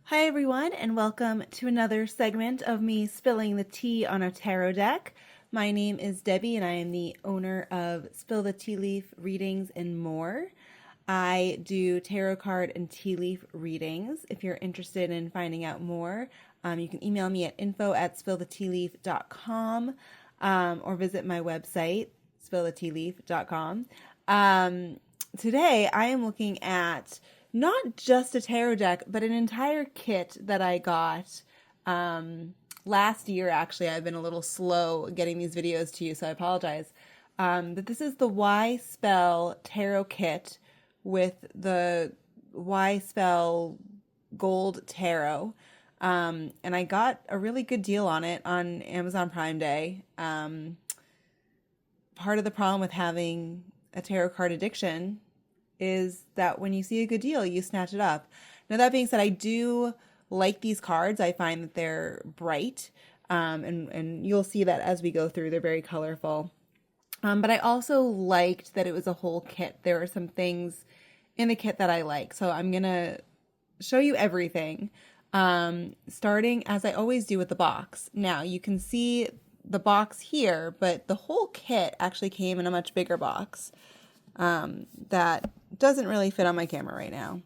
Hi everyone, and welcome to another segment of me spilling the tea on a tarot deck. My name is Debbie and I am the owner of Spill the Tea Leaf Readings and More. I do tarot card and tea leaf readings. If you're interested in finding out more, you can email me at info@spillthetealeaf.com or visit my website, spillthetealeaf.com. Today I am looking at not just a tarot deck, but an entire kit that I got last year. Actually, I've been a little slow getting these videos to you, so I apologize. But this is the Wyspell Tarot Kit with the Wyspell Gold Tarot. And I got a really good deal on it on Amazon Prime Day. Part of the problem with having a tarot card addiction is that when you see a good deal, you snatch it up. Now, that being said, I do like these cards. I find that they're bright, and you'll see that as we go through. They're very colorful. But I also liked that it was a whole kit. There are some things in the kit that I like. So I'm going to show you everything, starting as I always do with the box. Now, you can see the box here, but the whole kit actually came in a much bigger box that doesn't really fit on my camera right now.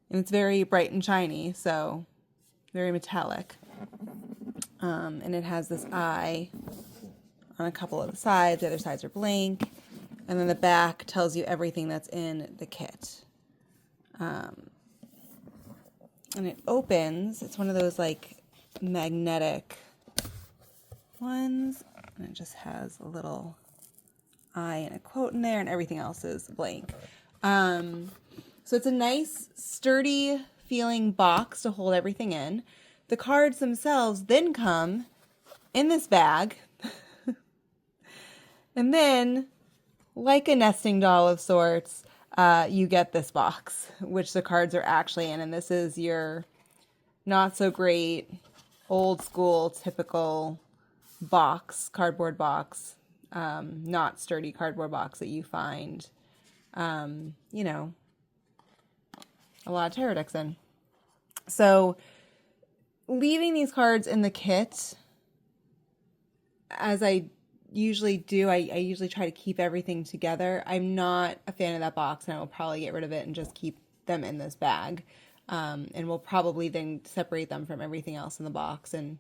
And it's very bright and shiny, so very metallic. And it has this eye on a couple of the sides. The other sides are blank. And then the back tells you everything that's in the kit. And it opens. It's one of those like magnetic ones. And it just has a little eye and a quote in there, and everything else is blank. So it's a nice, sturdy feeling box to hold everything in. The cards themselves then come in this bag. And then, like a nesting doll of sorts, you get this box, which the cards are actually in. And this is your not so great, old school, typical box, cardboard box, not sturdy cardboard box that you find, you know, a lot of tarot decks in. So leaving these cards in the kit, as I usually do, I usually try to keep everything together. I'm not a fan of that box, and I will probably get rid of it and just keep them in this bag. And we'll probably then separate them from everything else in the box, and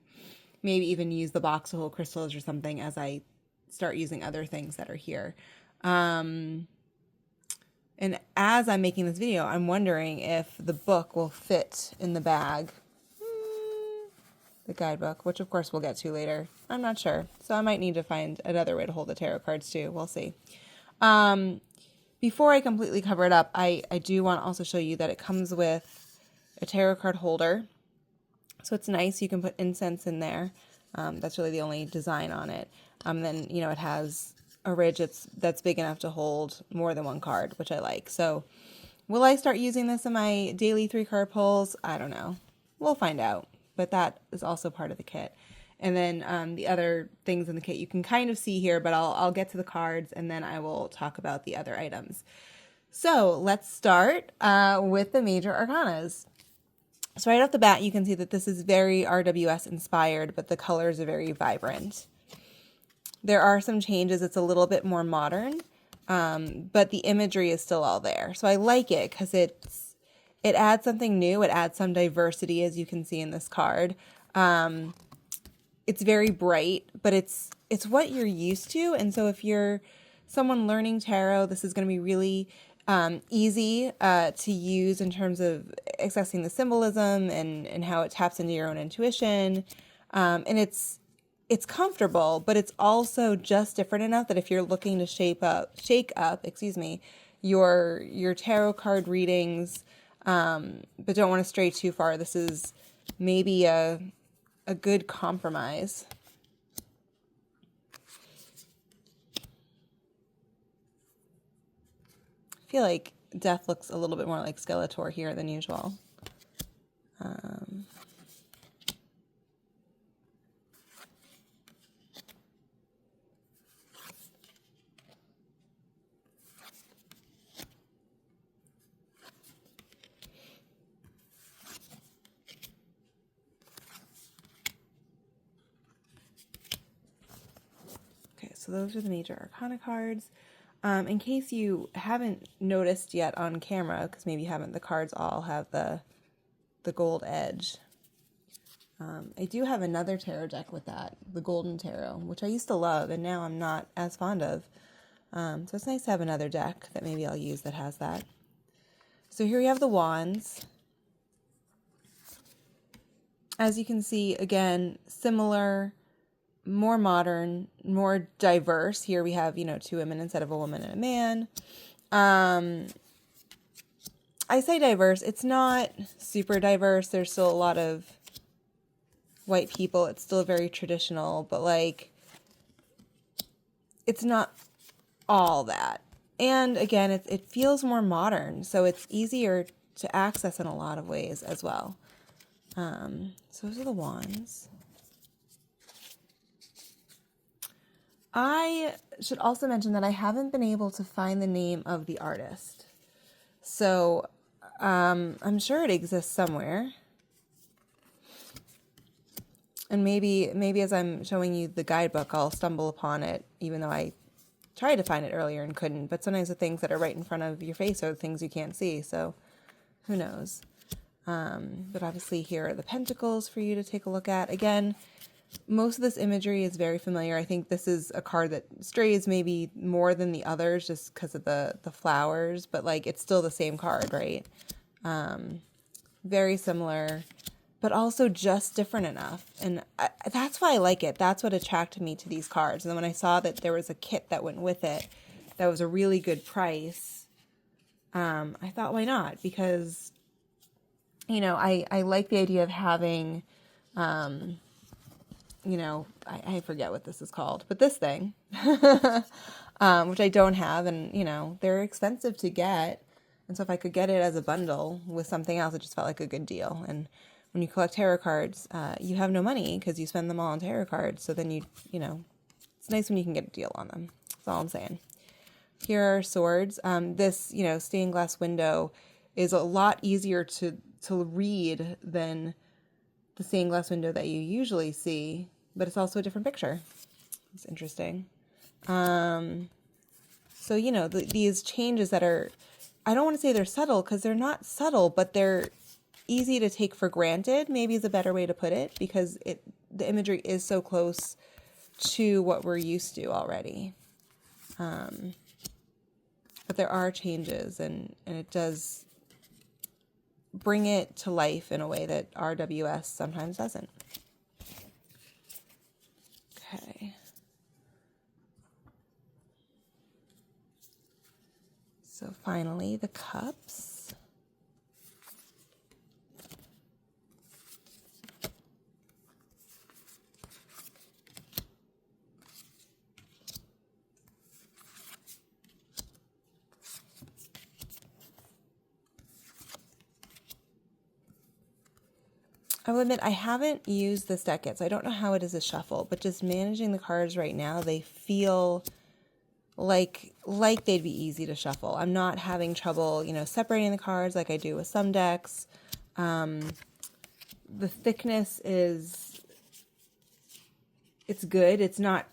maybe even use the box to hold crystals or something as I start using other things that are here. And as I'm making this video, I'm wondering if the book will fit in the bag. The guidebook, which of course we'll get to later. I'm not sure. So I might need to find another way to hold the tarot cards too. We'll see. Before I completely cover it up, I do want to also show you that it comes with a tarot card holder. So it's nice. You can put incense in there. That's really the only design on it. Then, you know, it has a ridge that's big enough to hold more than one card, which I like. So will I start using this in my daily 3-card pulls? I don't know. We'll find out. But that is also part of the kit. And then the other things in the kit you can kind of see here, but I'll get to the cards and then I will talk about the other items. So let's start with the major arcanas. So right off the bat, you can see that this is very RWS inspired, but the colors are very vibrant. There are some changes. It's a little bit more modern, but the imagery is still all there. So I like it because it adds something new. It adds some diversity, as you can see in this card. It's very bright, but it's what you're used to. And so if you're someone learning tarot, this is going to be really easy to use in terms of accessing the symbolism and how it taps into your own intuition. And it's comfortable, but it's also just different enough that if you're looking to shake up, your tarot card readings, but don't want to stray too far, this is maybe a good compromise. I feel like Death looks a little bit more like Skeletor here than usual. so those are the major arcana cards. In case you haven't noticed yet on camera, because maybe you haven't, the cards all have the gold edge. I do have another tarot deck with that, the Golden Tarot, which I used to love, and now I'm not as fond of. So it's nice to have another deck that maybe I'll use that has that. So here we have the wands. As you can see, again, similar, more modern, more diverse. Here we have, 2 women instead of a woman and a man. I say diverse. It's not super diverse. There's still a lot of white people. It's still very traditional, but like, it's not all that. And again, it feels more modern, so it's easier to access in a lot of ways as well. So those are the wands. I should also mention that I haven't been able to find the name of the artist. So I'm sure it exists somewhere. And maybe as I'm showing you the guidebook, I'll stumble upon it, even though I tried to find it earlier and couldn't. But sometimes the things that are right in front of your face are the things you can't see. So who knows? But obviously here are the pentacles for you to take a look at. Again, most of this imagery is very familiar. I think this is a card that strays maybe more than the others just because of the flowers, but like it's still the same card, right? Very similar, but also just different enough. And that's why I like it. That's what attracted me to these cards. And then when I saw that there was a kit that went with it that was a really good price, I thought, why not? Because, I like the idea of having, I forget what this is called, but this thing, which I don't have, and, they're expensive to get. And so if I could get it as a bundle with something else, it just felt like a good deal. And when you collect tarot cards, you have no money because you spend them all on tarot cards. So then it's nice when you can get a deal on them. That's all I'm saying. Here are swords. This, stained glass window is a lot easier to read than the stained glass window that you usually see, but it's also a different picture. It's interesting. So, these changes that are, I don't want to say they're subtle because they're not subtle, but they're easy to take for granted, maybe is a better way to put it, because the imagery is so close to what we're used to already. But there are changes, and it does bring it to life in a way that RWS sometimes doesn't. Okay. So finally, the cups. I will admit I haven't used this deck yet, so I don't know how it is a shuffle, but just managing the cards right now, they feel like they'd be easy to shuffle. I'm not having trouble, separating the cards like I do with some decks. The thickness it's good. It's not,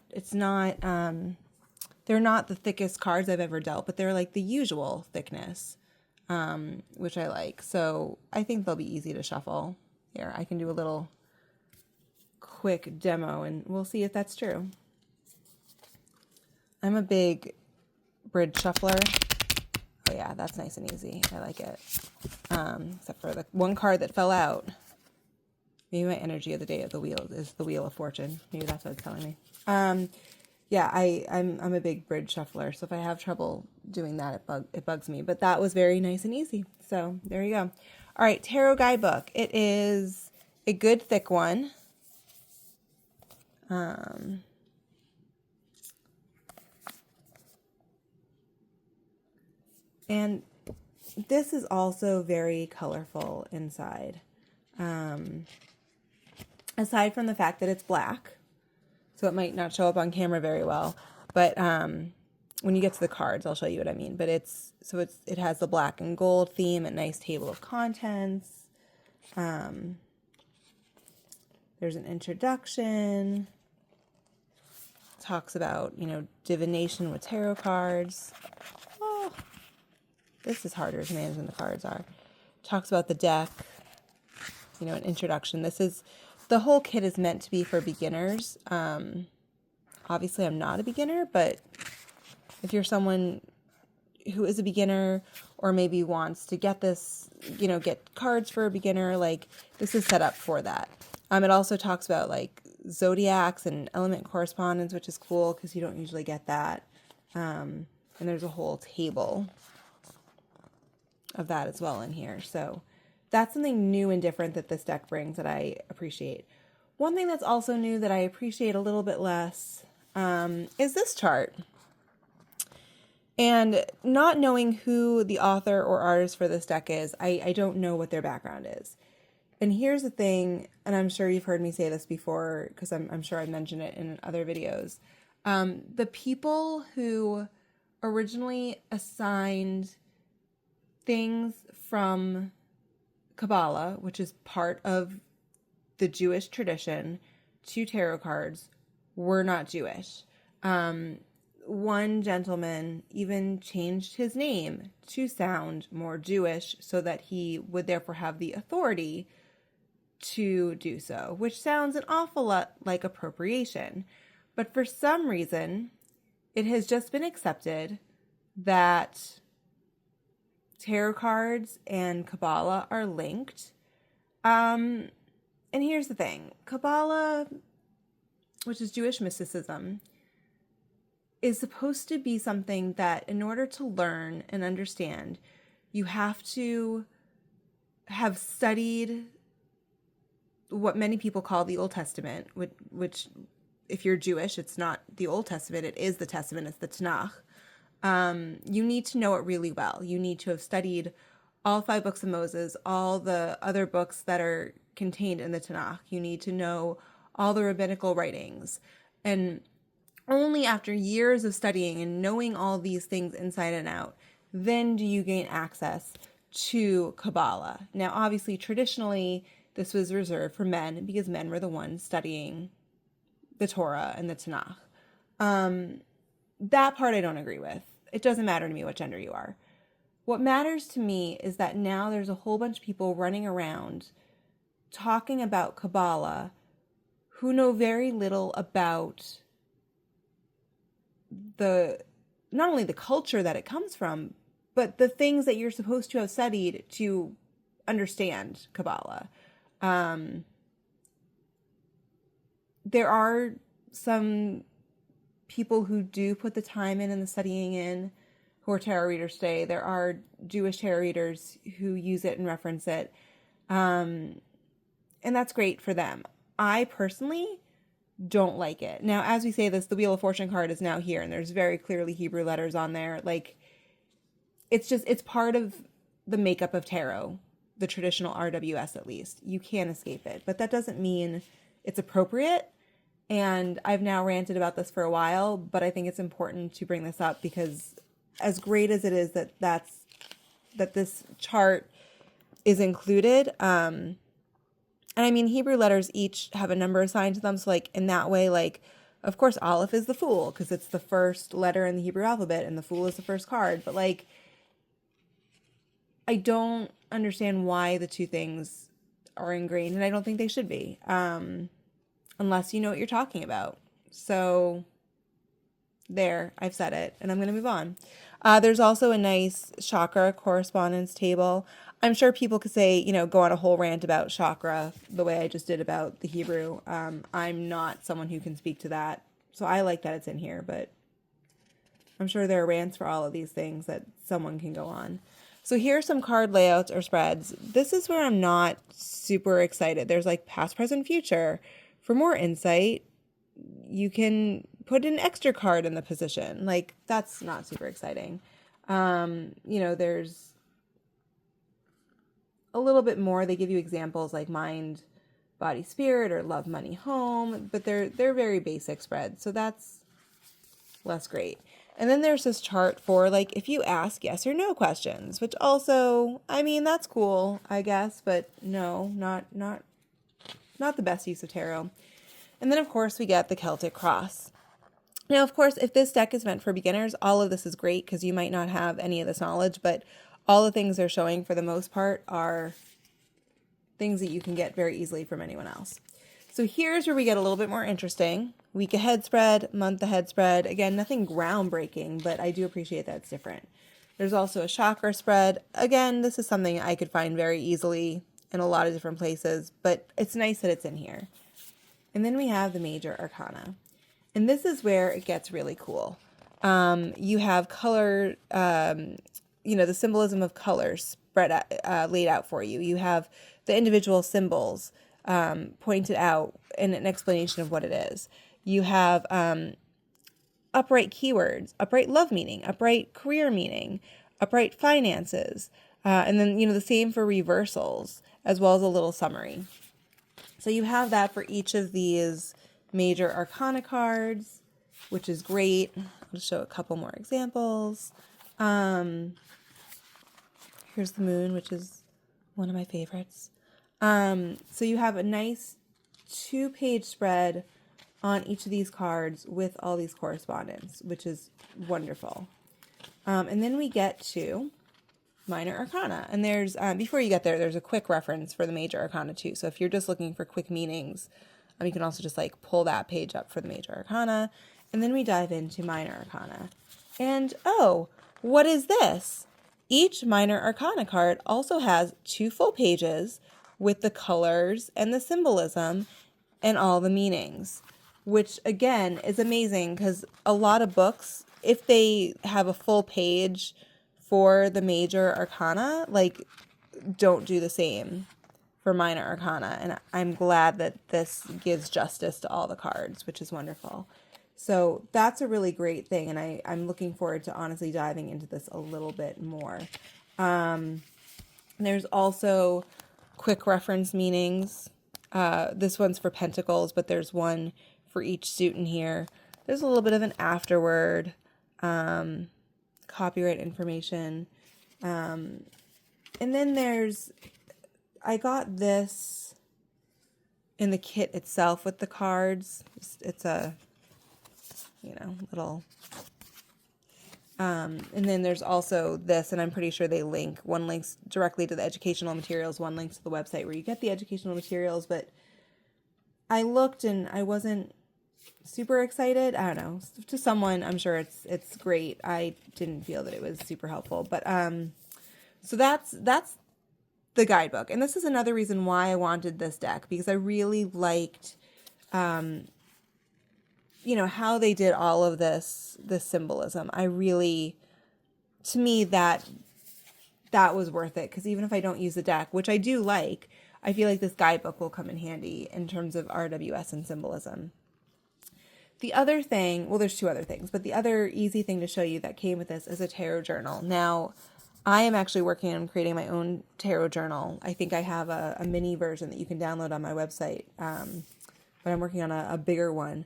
they're not the thickest cards I've ever dealt, but they're like the usual thickness, which I like. So I think they'll be easy to shuffle. Here, I can do a little quick demo and we'll see if that's true. I'm a big bridge shuffler. Oh yeah, that's nice and easy. I like it. Except for the one card that fell out. Maybe my energy of the day of the wheel is the Wheel of Fortune. Maybe that's what it's telling me. Yeah, I'm a big bridge shuffler, so if I have trouble doing that, it bugs me. But that was very nice and easy. So there you go. All right, Tarot Guidebook. It is a good thick one. And this is also very colorful inside. Aside from the fact that it's black, so it might not show up on camera very well, but when you get to the cards, I'll show you what I mean. But it has the black and gold theme, a nice table of contents. There's an introduction. talks about, divination with tarot cards. Oh, this is harder to manage than the cards are. Talks about the deck, an introduction. The whole kit is meant to be for beginners. Obviously, I'm not a beginner, but if you're someone who is a beginner or maybe wants to get this, get cards for a beginner, this is set up for that. It also talks about zodiacs and element correspondence, which is cool because you don't usually get that. And there's a whole table of that as well in here. So that's something new and different that this deck brings that I appreciate. One thing that's also new that I appreciate a little bit less is this chart. And not knowing who the author or artist for this deck is, I don't know what their background is. And here's the thing, and I'm sure you've heard me say this before because I'm sure I mentioned it in other videos. The people who originally assigned things from Kabbalah, which is part of the Jewish tradition, to tarot cards were not Jewish. One gentleman even changed his name to sound more Jewish so that he would therefore have the authority to do so, which sounds an awful lot like appropriation. But for some reason, it has just been accepted that tarot cards and Kabbalah are linked. And here's the thing. Kabbalah, which is Jewish mysticism, is supposed to be something that in order to learn and understand, you have to have studied what many people call the Old Testament, which if you're Jewish, it's not the Old Testament, it is the Testament, it's the Tanakh. You need to know it really well. You need to have studied all 5 books of Moses, all the other books that are contained in the Tanakh. You need to know all the rabbinical writings. And only after years of studying and knowing all these things inside and out, then do you gain access to Kabbalah. Now, obviously, traditionally, this was reserved for men because men were the ones studying the Torah and the Tanakh. That part I don't agree with. It doesn't matter to me what gender you are. What matters to me is that now there's a whole bunch of people running around talking about Kabbalah who know very little about not only the culture that it comes from, but the things that you're supposed to have studied to understand Kabbalah. There are some people who do put the time in and the studying in who are tarot readers today. There are Jewish tarot readers who use it and reference it. And that's great for them. I personally don't like it. Now, as we say this, the Wheel of Fortune card is now here and there's very clearly Hebrew letters on there. It's part of the makeup of tarot, the traditional RWS at least. You can't escape it, but that doesn't mean it's appropriate. And I've now ranted about this for a while, but I think it's important to bring this up because as great as it is that this chart is included, and I mean, Hebrew letters each have a number assigned to them. So in that way, of course, Aleph is the Fool because it's the first letter in the Hebrew alphabet and the Fool is the first card. But I don't understand why the two things are ingrained, and I don't think they should be, unless you know what you're talking about. So there, I've said it, and I'm going to move on. There's also a nice chakra correspondence table. I'm sure people could say, go on a whole rant about chakra the way I just did about the Hebrew. I'm not someone who can speak to that. So I like that it's in here, but I'm sure there are rants for all of these things that someone can go on. So here are some card layouts or spreads. This is where I'm not super excited. There's past, present, future. For more insight, you can put an extra card in the position. That's not super exciting. There's a little bit more. They give you examples like mind, body, spirit, or love, money, home, but they're very basic spreads. So that's less great. And then there's this chart for if you ask yes or no questions, which also, I mean, that's cool, I guess, but no, not the best use of tarot. And then of course we get the Celtic cross. Now, of course, if this deck is meant for beginners, all of this is great because you might not have any of this knowledge, but all the things they're showing for the most part are things that you can get very easily from anyone else. So here's where we get a little bit more interesting. Week ahead spread, month ahead spread. Again, nothing groundbreaking, but I do appreciate that it's different. There's also a chakra spread. Again, this is something I could find very easily in a lot of different places, but it's nice that it's in here. And then we have the major arcana. And this is where it gets really cool. You have color, the symbolism of colors laid out for you. You have the individual symbols pointed out in an explanation of what it is. You have upright keywords, upright love meaning, upright career meaning, upright finances, and then, the same for reversals, as well as a little summary. So you have that for each of these major arcana cards, which is great. I'll just show a couple more examples. Here's the moon, which is one of my favorites. So you have a nice 2-page spread on each of these cards with all these correspondence, which is wonderful. And then we get to minor arcana. And there's, before you get there, there's a quick reference for the major arcana too. So if you're just looking for quick meanings, you can also just pull that page up for the major arcana. And then we dive into minor arcana. And oh, what is this? Each minor arcana card also has 2 full pages with the colors and the symbolism and all the meanings, which again is amazing because a lot of books, if they have a full page for the major arcana, don't do the same for minor arcana. And I'm glad that this gives justice to all the cards, which is wonderful. So that's a really great thing, and I'm looking forward to honestly diving into this a little bit more. There's also quick reference meanings. This one's for pentacles, but there's one for each suit in here. There's a little bit of an afterword, copyright information. And then I got this in the kit itself with the cards. It's a little, and then there's also this, and I'm pretty sure they link. One links directly to the educational materials, one links to the website where you get the educational materials, but I looked and I wasn't super excited. I don't know. To someone, I'm sure it's great. I didn't feel that it was super helpful, but so that's the guidebook. And this is another reason why I wanted this deck, because I really liked how they did all of this symbolism. To me, that was worth it, because even if I don't use the deck, which I do like, I feel like this guidebook will come in handy in terms of RWS and symbolism. The other thing, well, there's 2 other things, but the other easy thing to show you that came with this is a tarot journal. Now, I am actually working on creating my own tarot journal. I think I have a mini version that you can download on my website, but I'm working on a bigger one.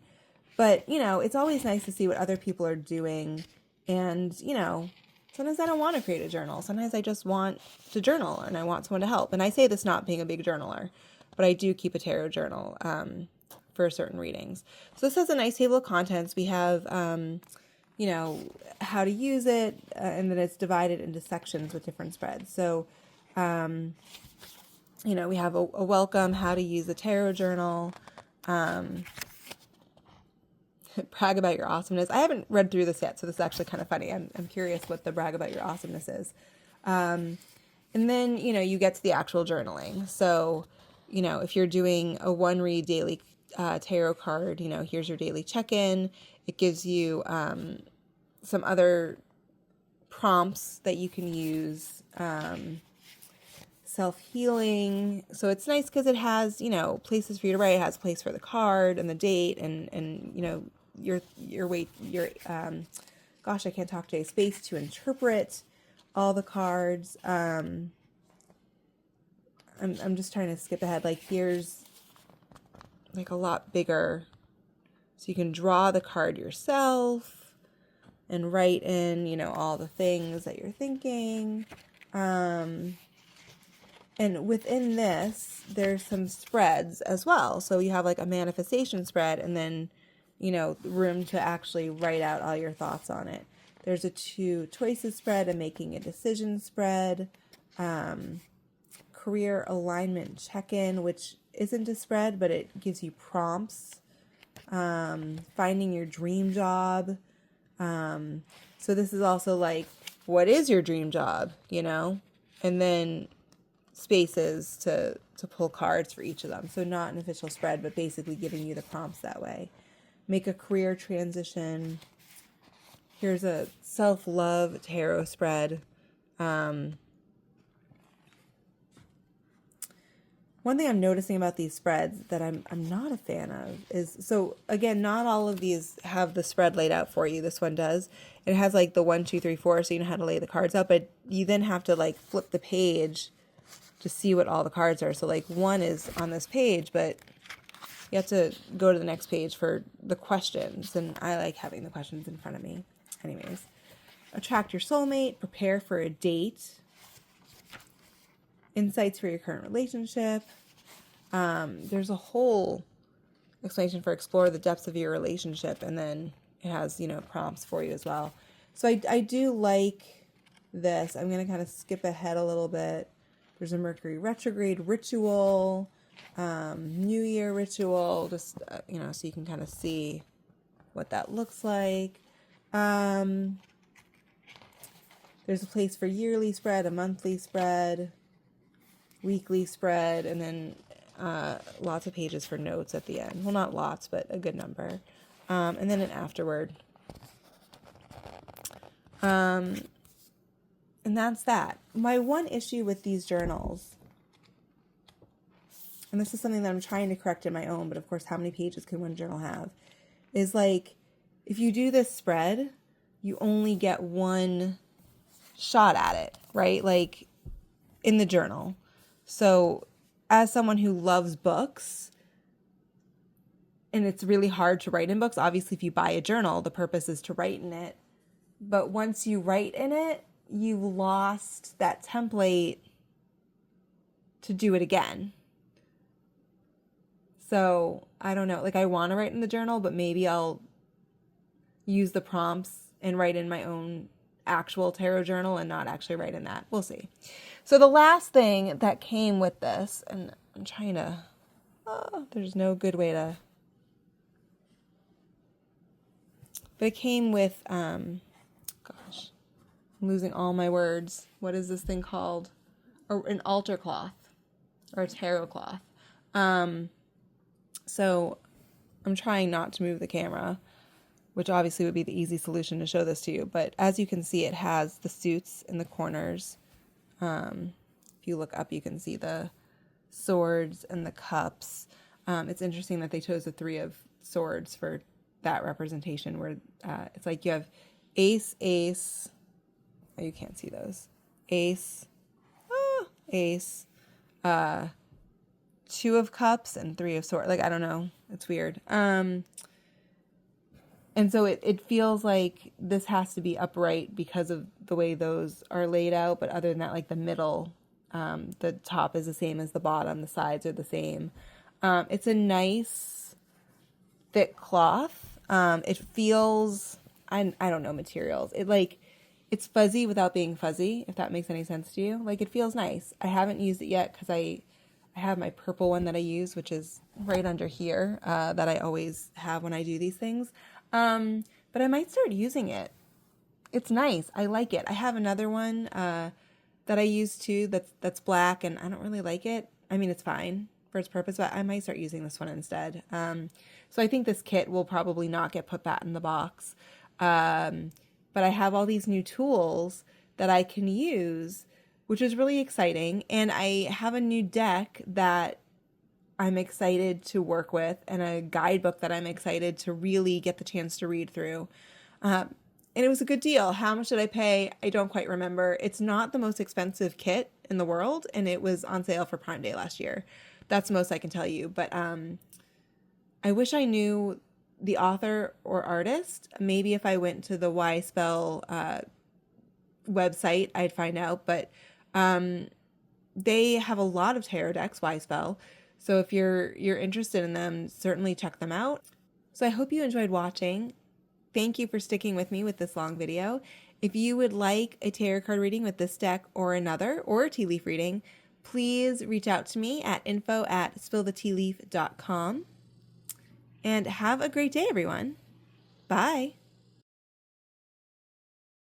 But, it's always nice to see what other people are doing. And, sometimes I don't want to create a journal. Sometimes I just want to journal and I want someone to help. And I say this not being a big journaler, but I do keep a tarot journal for certain readings. So this has a nice table of contents. We have, how to use it, and then it's divided into sections with different spreads. So, we have a welcome, how to use a tarot journal, brag about your awesomeness. I haven't read through this yet, so this is actually kind of funny. I'm curious what the brag about your awesomeness is. And then, you get to the actual journaling. So, if you're doing a 1-read daily tarot card, here's your daily check-in. It gives you some other prompts that you can use, self-healing. So it's nice because it has, places for you to write. It has a place for the card and the date and your weight, gosh, I can't talk today, space to interpret all the cards. I'm just trying to skip ahead. Here's a lot bigger, so you can draw the card yourself and write in, all the things that you're thinking. And within this, there's some spreads as well. So you have a manifestation spread, and then, room to actually write out all your thoughts on it. There's a 2 choices spread, a making a decision spread, career alignment check-in, which isn't a spread, but it gives you prompts, finding your dream job. So this is also like, what is your dream job, And then spaces to pull cards for each of them. So not an official spread, but basically giving you the prompts that way. Make a career transition. Here's a self-love tarot spread. One thing I'm noticing about these spreads that I'm not a fan of is, so again, not all of these have the spread laid out for you. This one does. It has like the 1, 2, 3, 4, so you know how to lay the cards out, but you then have to like flip the page to see what all the cards are. So like 1 is on this page, but you have to go to the next page for the questions, and I like having the questions in front of me. Anyways, attract your soulmate, prepare for a date, insights for your current relationship. There's a whole explanation for explore the depths of your relationship, and then it has, prompts for you as well. So I do like this. I'm going to kind of skip ahead a little bit. There's a Mercury retrograde ritual, New Year ritual, just, so you can kind of see what that looks like. There's a place for yearly spread, a monthly spread, weekly spread, and then lots of pages for notes at the end. Well, not lots, but a good number. And then an afterward. And that's that. My one issue with these journals, and this is something that I'm trying to correct in my own, but of course, how many pages can one journal have, is like, if you do this spread, you only get one shot at it, right? Like in the journal. So as someone who loves books, and it's really hard to write in books, obviously if you buy a journal, the purpose is to write in it. But once you write in it, you've lost that template to do it again. So I don't know, like I want to write in the journal, but maybe I'll use the prompts and write in my own actual tarot journal and not actually write in that. We'll see. So the last thing that came with this, and I'm trying to, there's no good way to, but it came with, I'm losing all my words. What is this thing called? An altar cloth or a tarot cloth. So I'm trying not to move the camera, which obviously would be the easy solution to show this to you. But as you can see, it has the suits in the corners. If you look up, you can see the swords and the cups. It's interesting that they chose the 3 of swords for that representation, where it's like you have ace, ace. Oh, you can't see those. Ace, ace, 2 of cups and 3 of swords. Like, I don't know. It's weird. And so it feels like this has to be upright because of the way those are laid out. But other than that, like the middle, the top is the same as the bottom. The sides are the same. It's a nice, thick cloth. It feels, I don't know materials. It's fuzzy without being fuzzy, if that makes any sense to you. Like, it feels nice. I haven't used it yet because I have my purple one that I use, which is right under here, that I always have when I do these things. But I might start using it. It's nice. I like it. I have another one that I use too that's black, and I don't really like it. I mean, it's fine for its purpose, but I might start using this one instead. So I think this kit will probably not get put back in the box. But I have all these new tools that I can use, which is really exciting. And I have a new deck that I'm excited to work with, and a guidebook that I'm excited to really get the chance to read through. And it was a good deal. How much did I pay? I don't quite remember. It's not the most expensive kit in the world, and it was on sale for Prime Day last year. That's the most I can tell you. But I wish I knew the author or artist. Maybe if I went to the Wyspell website, I'd find out. But they have a lot of tarot decks, Wyspell. So if you're interested in them, certainly check them out. So I hope you enjoyed watching. Thank you for sticking with me with this long video. If you would like a tarot card reading with this deck or another, or a tea leaf reading, please reach out to me at info@spillthetealeaf.com. And have a great day, everyone. Bye.